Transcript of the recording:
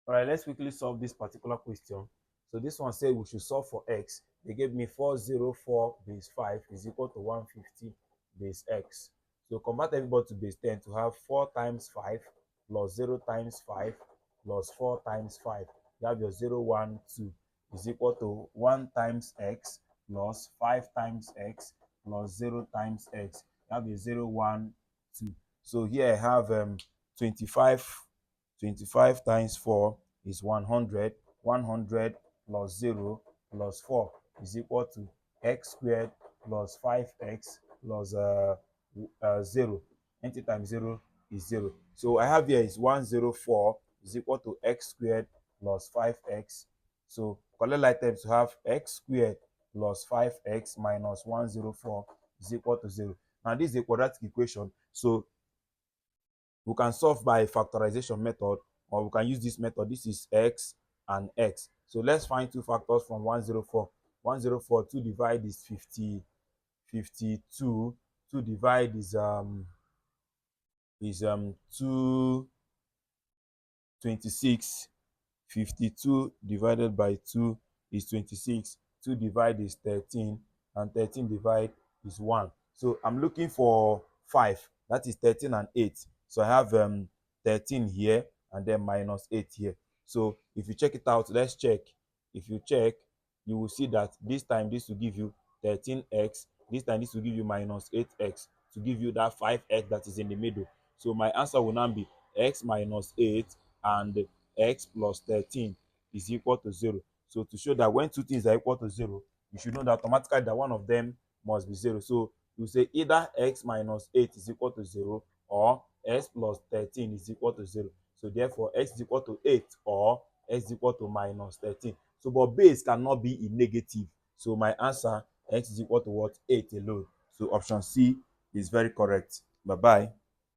All right, let's quickly solve this particular question. So this one said we should solve for x. They gave me 404 base 5 is equal to 150 base x. So convert everybody to base 10 to have 4 times 5 plus 0 times 5 plus 4 times 5. You have your 0, 1, 2 is equal to 1 times x plus 5 times x plus 0 times x. You have your 0, 1, 2. So here I have 25 25 times 4 is 100. 100 plus 0 plus 4 is equal to x squared plus 5x plus 0. Anything times 0 is 0. So I have here is 104 is equal to x squared plus 5x. So collect items to have x squared plus 5x minus 104 is equal to 0. Now this is a quadratic equation. So we can solve by factorization method, or we can use this method. This is x and x. So let's find two factors from 104. 104, 2 divide is 50, 52. 2 divide is 226. 52 divided by 2 is 26. 2 divide is 13, and 13 divide is 1. So I'm looking for 5. That is 13 and 8. So I have 13 here and then minus 8 here. So if you check it out, let's check. If you check, you will see that this time this will give you 13x. This time this will give you minus 8x to give you that 5x that is in the middle. So my answer will now be x minus 8 and x plus 13 is equal to 0. So to show that when two things are equal to 0, you should know that automatically that one of them must be 0. So you say either x minus 8 is equal to 0 or x plus 13 is equal to 0. So therefore x is equal to 8 or x is equal to minus 13. So but base cannot be in negative. So my answer, x is equal to what? 8 alone. So option C is very correct. Bye bye.